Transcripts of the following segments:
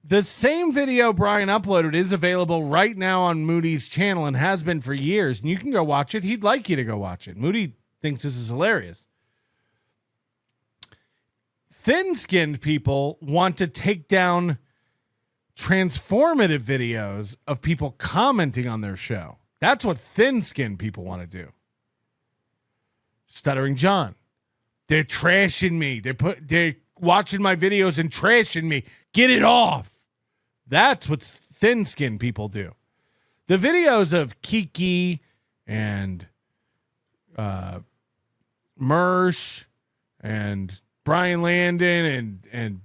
The same video Brian uploaded is available right now on Moody's channel and has been for years. And you can go watch it. He'd like you to go watch it. Moody thinks this is hilarious. Thin-skinned people want to take down transformative videos of people commenting on their show. That's what thin-skinned people want to do. Stuttering John. They're trashing me. They're watching my videos and trashing me. Get it off. That's what thin-skinned people do. The videos of Kiki and Mersh and Brian Landon and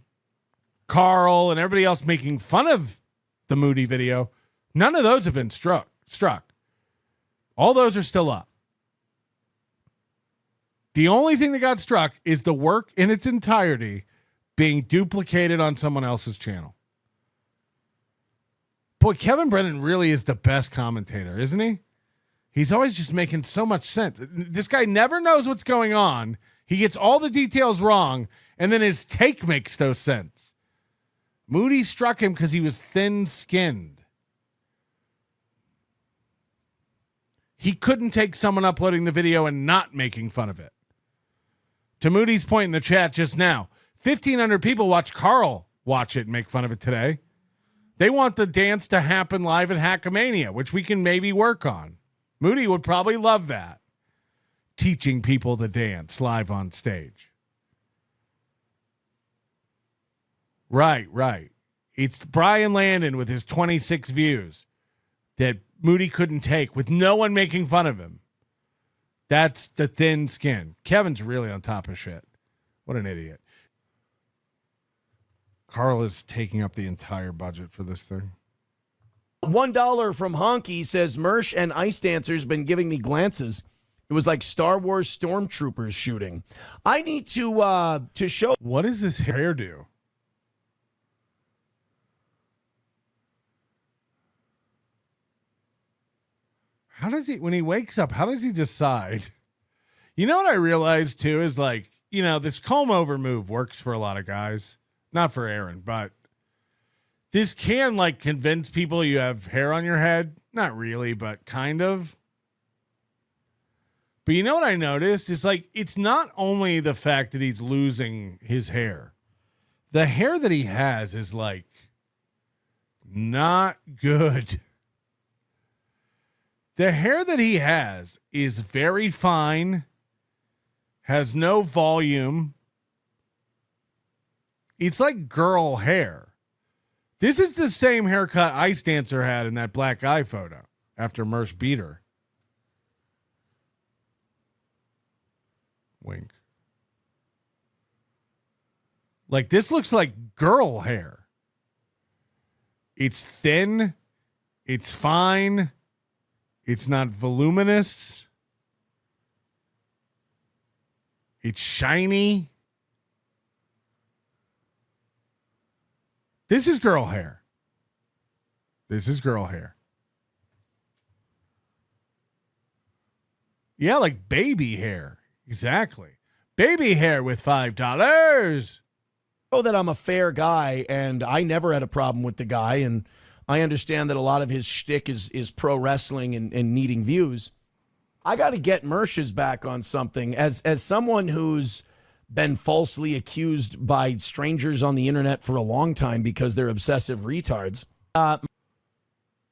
Carl and everybody else making fun of the Moody video, none of those have been struck. All those are still up. The only thing that got struck is the work in its entirety being duplicated on someone else's channel. Boy, Kevin Brennan really is the best commentator, isn't he? He's always just making so much sense. This guy never knows what's going on. He gets all the details wrong, and then his take makes no sense. Moody struck him because he was thin-skinned. He couldn't take someone uploading the video and not making fun of it. To Moody's point in the chat just now, 1,500 people watch Carl watch it and make fun of it today. They want the dance to happen live at Hackamania, which we can maybe work on. Moody would probably love that. Teaching people the dance live on stage. Right. It's Brian Landon with his 26 views that Moody couldn't take with no one making fun of him. That's the thin skin. Kevin's really on top of shit. What an idiot. Carl is taking up the entire budget for this thing. $1 from Honky says Mersh and Ice Dancer's been giving me glances. It was like Star Wars stormtroopers shooting. I need to show. What is this hairdo? How does he, when he wakes up, how does he decide? You know what I realized too is like, you know, this comb over move works for a lot of guys. Not for Aaron, but this can like convince people you have hair on your head. Not really, but kind of. But you know what I noticed? It's like, it's not only the fact that he's losing his hair. The hair that he has is like not good. The hair that he has is very fine, has no volume. It's like girl hair. This is the same haircut Ice Dancer had in that black eye photo after Mersh beat her. Wink. Like this looks like girl hair. It's thin. It's fine. It's not voluminous. It's shiny. This is girl hair. This is girl hair. Yeah, like baby hair. Exactly. Baby hair with $5. Oh, that I'm a fair guy, and I never had a problem with the guy, and I understand that a lot of his shtick is pro wrestling and needing views. I got to get Mersh's back on something. As someone who's been falsely accused by strangers on the internet for a long time because they're obsessive retards.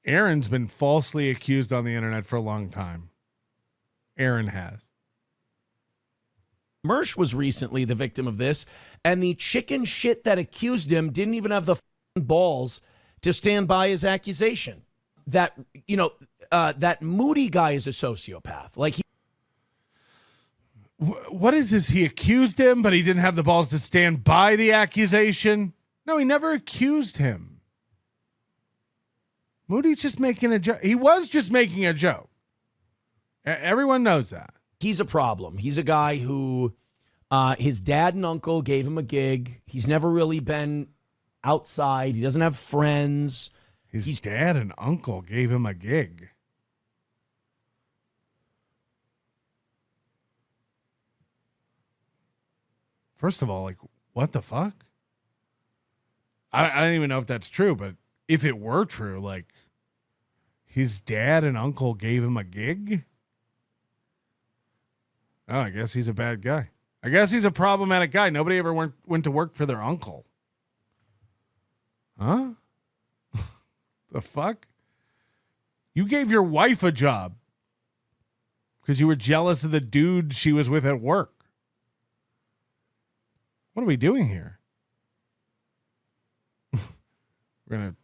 Aaron's been falsely accused on the internet for a long time. Aaron has. Mersh was recently the victim of this, and the chicken shit that accused him didn't even have the balls to stand by his accusation. That, you know, that Moody guy is a sociopath. Like what is this? He accused him, but he didn't have the balls to stand by the accusation. No, he never accused him. Moody's just making a joke. He was just making a joke. Everyone knows that. He's a problem. He's a guy who his dad and uncle gave him a gig. He's never really been outside. He doesn't have friends. His dad and uncle gave him a gig. First of all, like, what the fuck? I don't even know if that's true, but if it were true, like his dad and uncle gave him a gig. Oh, I guess he's a bad guy. I guess he's a problematic guy. Nobody ever went to work for their uncle. Huh? The fuck? You gave your wife a job because you were jealous of the dude she was with at work. What are we doing here? We're going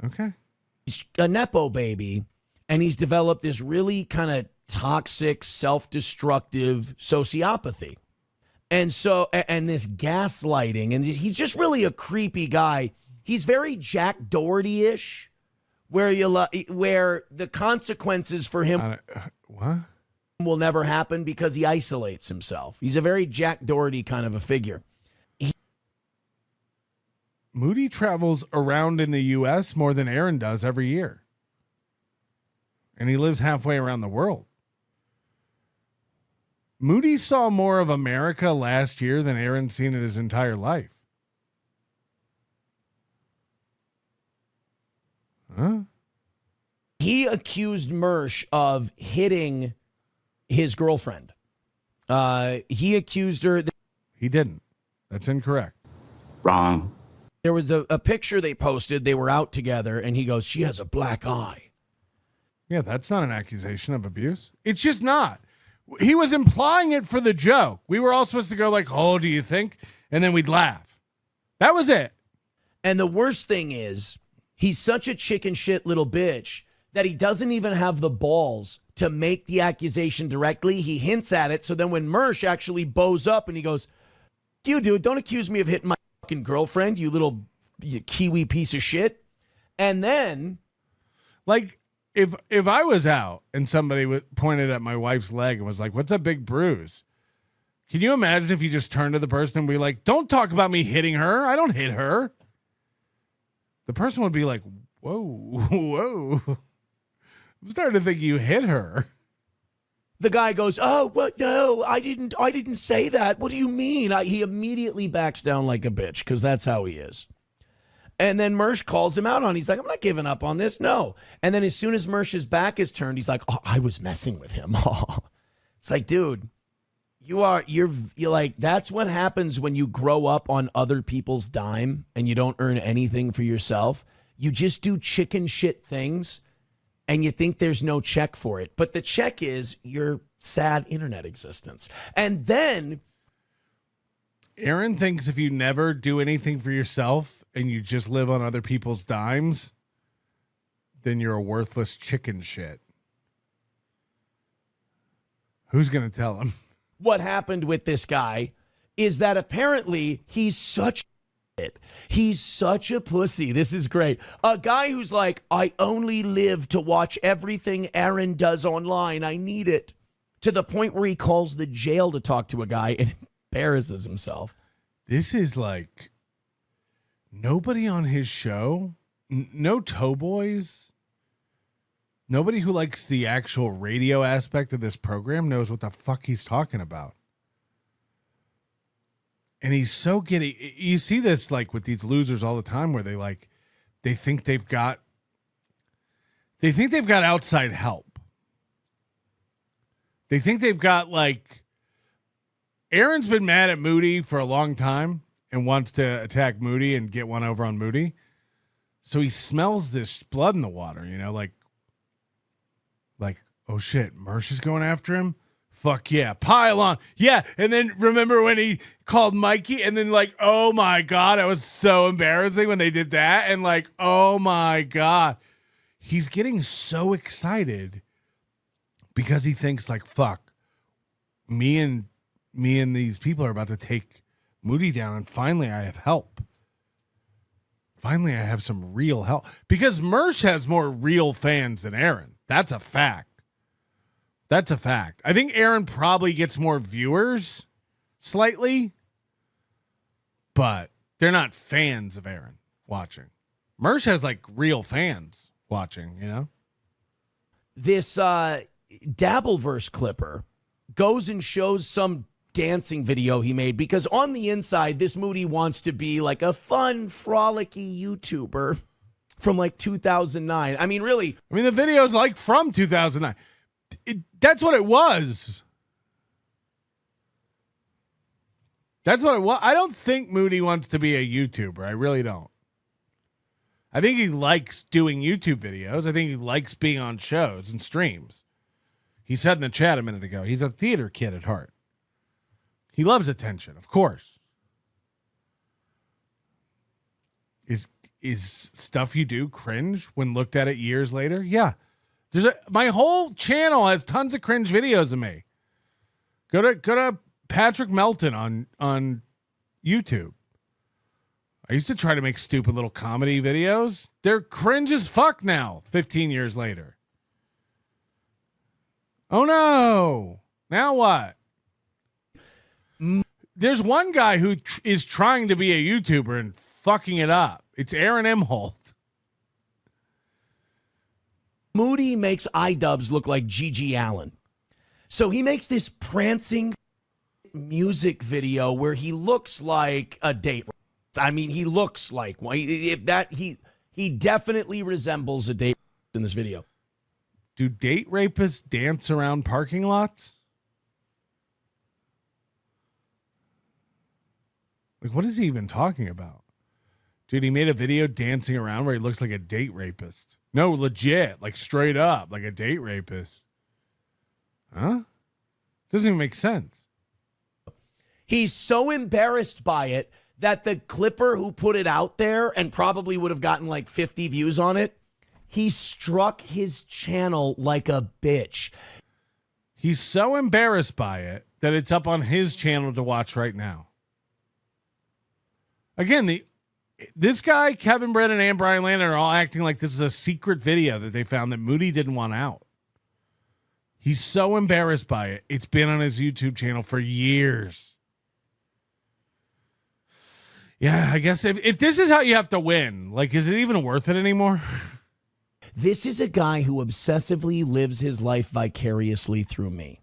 to... Okay. He's a Nepo baby, and he's developed this really kind of toxic, self-destructive sociopathy. And so, and this gaslighting, and he's just really a creepy guy. He's very Jack Doherty-ish, where the consequences for him what? will never happen because he isolates himself. He's a very Jack Doherty kind of a figure. Moody travels around in the U.S. more than Aaron does every year. And he lives halfway around the world. Moody saw more of America last year than Aaron's seen in his entire life. Huh? He accused Mersh of hitting his girlfriend. He accused her. He didn't. That's incorrect. Wrong. There was a picture they posted. They were out together, and he goes, "She has a black eye." Yeah, that's not an accusation of abuse. It's just not. He was implying it for the joke. We were all supposed to go like, "Oh, do you think?" And then we'd laugh. That was it. And the worst thing is, he's such a chicken shit little bitch that he doesn't even have the balls to make the accusation directly. He hints at it. So then when Mersh actually bows up and he goes, "You dude, don't accuse me of hitting my fucking girlfriend, you little Kiwi piece of shit." And then, like, if I was out and somebody pointed at my wife's leg and was like, "What's that big bruise?" Can you imagine if you just turned to the person and be like, "Don't talk about me hitting her. I don't hit her." The person would be like, "Whoa, whoa. I'm starting to think you hit her." the guy goes, "Oh, what? No, I didn't say that. What do you mean?" He immediately backs down like a bitch because that's how he is. And then Mersh calls him out on it. He's like, "I'm not giving up on this. No." And then as soon as Mersh's back is turned, he's like, "Oh, I was messing with him." It's like, dude, you're like, that's what happens when you grow up on other people's dime and you don't earn anything for yourself. You just do chicken shit things and you think there's no check for it. But the check is your sad internet existence. And then Aaron thinks if you never do anything for yourself and you just live on other people's dimes, then you're a worthless chicken shit. Who's going to tell him? What happened with this guy is that apparently he's such a pussy. This is great. A guy who's like, "I only live to watch everything Aaron does online. I need it." To the point where he calls the jail to talk to a guy and embarrasses himself. This is like nobody on his show, no toe boys. Nobody who likes the actual radio aspect of this program knows what the fuck he's talking about. And he's so giddy. You see this like with these losers all the time where they think they've got outside help. They think they've got like Aaron's been mad at Moody for a long time and wants to attack Moody and get one over on Moody. So he smells this blood in the water, like, oh shit, Mersh is going after him? Fuck yeah, pile on. Yeah, and then remember when he called Mikey and then like, oh my God, that was so embarrassing when they did that. And like, oh my God. He's getting so excited because he thinks like, fuck, me and these people are about to take Moody down and finally I have help. Finally I have some real help. Because Mersh has more real fans than Aaron. That's a fact. That's a fact. I think Aaron probably gets more viewers slightly, but they're not fans of Aaron watching. Mersh has like real fans watching, This Dabbleverse clipper goes and shows some dancing video he made, because on the inside, this Moody wants to be like a fun, frolicky YouTuber from like 2009. I mean, really. I mean, the video's like from 2009. That's what it was. That's what it was. I don't think Moody wants to be a YouTuber. I really don't. I think he likes doing YouTube videos. I think he likes being on shows and streams. He said in the chat a minute ago, he's a theater kid at heart. He loves attention, of course. Is stuff you do cringe when looked at it years later? Yeah. My whole channel has tons of cringe videos of me. Go to Patrick Melton on YouTube. I used to try to make stupid little comedy videos. They're cringe as fuck now, 15 years later. Oh no. Now what? There's one guy who is trying to be a YouTuber and fucking it up. It's Aaron Imholt. Moody makes iDubbbz look like Gigi Allen. So he makes this prancing music video where he looks like a date. I mean, he looks like he definitely resembles a date in this video. Do date rapists dance around parking lots? Like, what is he even talking about? Dude, he made a video dancing around where he looks like a date rapist. No, legit, like straight up, like a date rapist. Huh? Doesn't even make sense. He's so embarrassed by it that the clipper who put it out there and probably would have gotten like 50 views on it, he struck his channel like a bitch. He's so embarrassed by it that it's up on his channel to watch right now. Again, this guy, Kevin Brennan and Brian Landon are all acting like this is a secret video that they found that Moody didn't want out. He's so embarrassed by it. It's been on his YouTube channel for years. Yeah, I guess if this is how you have to win, like, is it even worth it anymore? This is a guy who obsessively lives his life vicariously through me.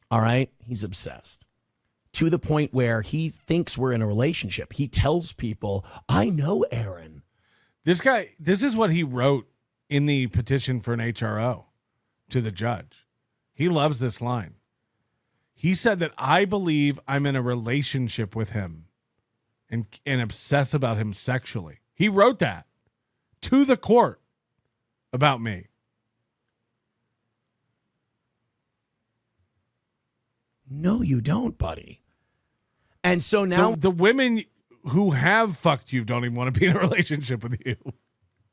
All right? He's obsessed. To the point where he thinks we're in a relationship. He tells people, I know Aaron. This guy, this is what he wrote in the petition for an HRO to the judge. He loves this line. He said that I believe I'm in a relationship with him and obsess about him sexually. He wrote that to the court about me. No, you don't, buddy. And so now the women who have fucked you don't even want to be in a relationship with you.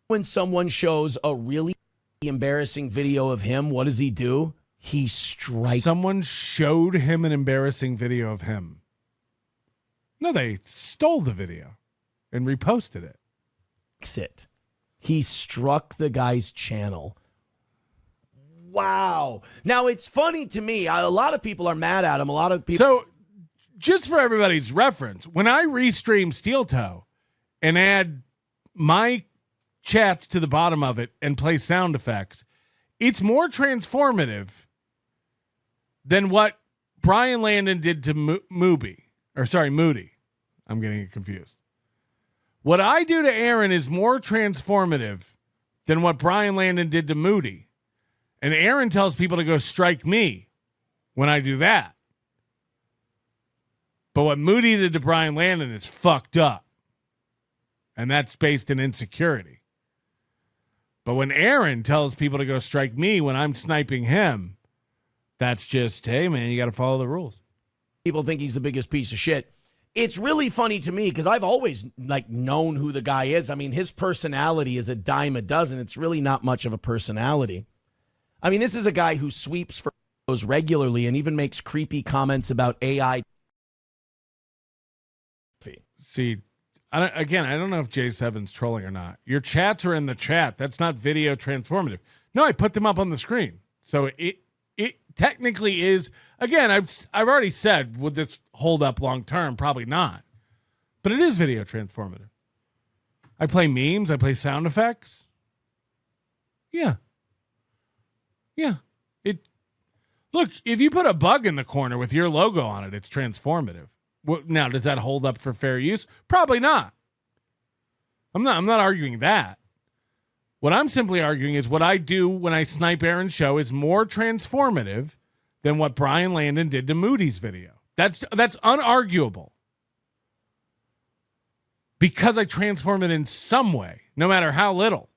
When someone shows a really embarrassing video of him, what does he do? He strikes. Someone showed him an embarrassing video of him. No, they stole the video and reposted it. He struck the guy's channel. Wow. Now, it's funny to me. A lot of people are mad at him. A lot of people. So, just for everybody's reference, when I restream Steel Toe and add my chats to the bottom of it and play sound effects, it's more transformative than what Brian Landon did to Moody. I'm getting it confused. What I do to Aaron is more transformative than what Brian Landon did to Moody. And Aaron tells people to go strike me when I do that. But what Moody did to Brian Landon is fucked up. And that's based in insecurity. But when Aaron tells people to go strike me when I'm sniping him, that's just, hey, man, you got to follow the rules. People think he's the biggest piece of shit. It's really funny to me because I've always known who the guy is. I mean, his personality is a dime a dozen. It's really not much of a personality. I mean, this is a guy who sweeps for those regularly and even makes creepy comments about AI. See, I don't know if J7's trolling or not. Your chats are in the chat. That's not video transformative. No, I put them up on the screen. So it technically is. Again, I've already said, would this hold up long term? Probably not. But it is video transformative. I play memes. I play sound effects. Yeah. Look, if you put a bug in the corner with your logo on it, it's transformative. Now, does that hold up for fair use? Probably not. I'm not arguing that. What I'm simply arguing is what I do when I snipe Aaron's show is more transformative than what Brian Landon did to Moody's video. That's unarguable. Because I transform it in some way, no matter how little.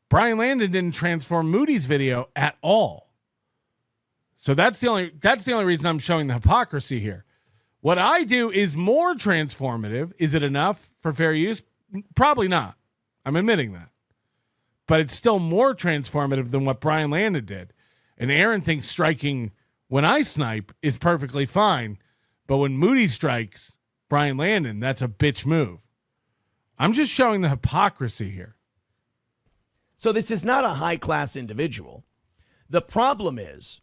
Brian Landon didn't transform Moody's video at all. So that's the only reason I'm showing the hypocrisy here. What I do is more transformative. Is it enough for fair use? Probably not. I'm admitting that. But it's still more transformative than what Brian Landon did. And Aaron thinks striking when I snipe is perfectly fine. But when Moody strikes Brian Landon, that's a bitch move. I'm just showing the hypocrisy here. So this is not a high-class individual. The problem is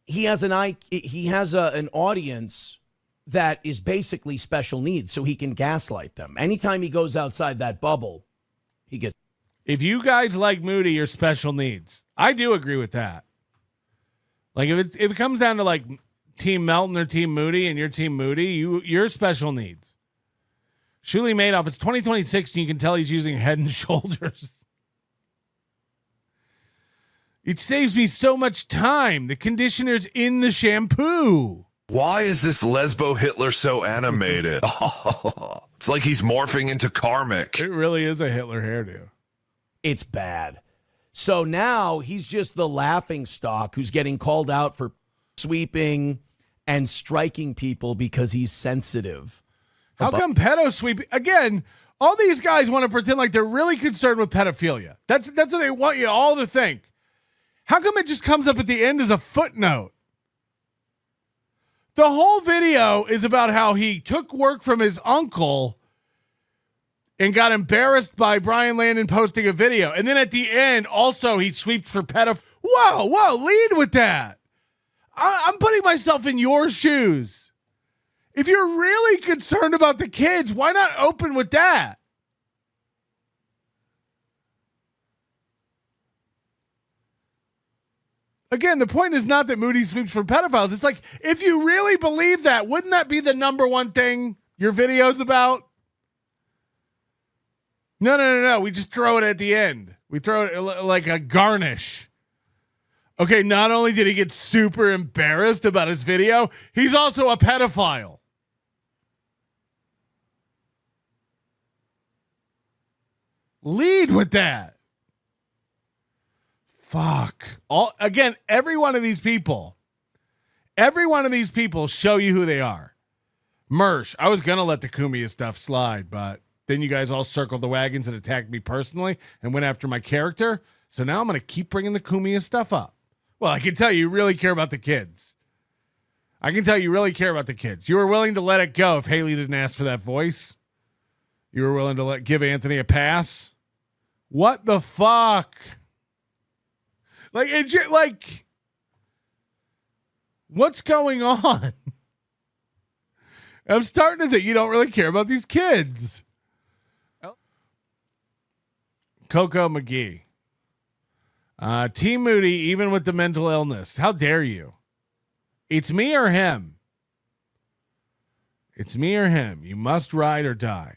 he has an audience that is basically special needs, so he can gaslight them. Anytime he goes outside that bubble, he gets. If you guys like Moody, you're special needs. I do agree with that. Like if it comes down to like Team Melton or Team Moody, and you're Team Moody, you're special needs. Shuli Madoff, it's 2026, and you can tell he's using Head and Shoulders. It saves me so much time. The conditioner's in the shampoo. Why is this Lesbo Hitler so animated? It's like he's morphing into Karmic. It really is a Hitler hairdo. It's bad. So now he's just the laughing stock who's getting called out for sweeping and striking people because he's sensitive. How come pedo sweeping? Again, all these guys want to pretend like they're really concerned with pedophilia. That's what they want you all to think. How come it just comes up at the end as a footnote? The whole video is about how he took work from his uncle and got embarrassed by Brian Landon posting a video. And then at the end, also, he sweeped for pedophilia. Whoa, lead with that. I'm putting myself in your shoes. If you're really concerned about the kids, why not open with that? Again, the point is not that Moody sweeps for pedophiles. It's like, if you really believe that, wouldn't that be the number one thing your video's about? No. We just throw it at the end. We throw it like a garnish. Okay, not only did he get super embarrassed about his video, he's also a pedophile. Lead with that. Fuck. Every one of these people show you who they are. Mersh, I was going to let the Kumia stuff slide, but then you guys all circled the wagons and attacked me personally and went after my character. So now I'm going to keep bringing the Kumia stuff up. Well, I can tell you really care about the kids. You were willing to let it go if Haley didn't ask for that voice. You were willing to give Anthony a pass. What the fuck? What's going on? I'm starting to think you don't really care about these kids. Coco McGee. Team Moody, even with the mental illness. How dare you? It's me or him. You must ride or die.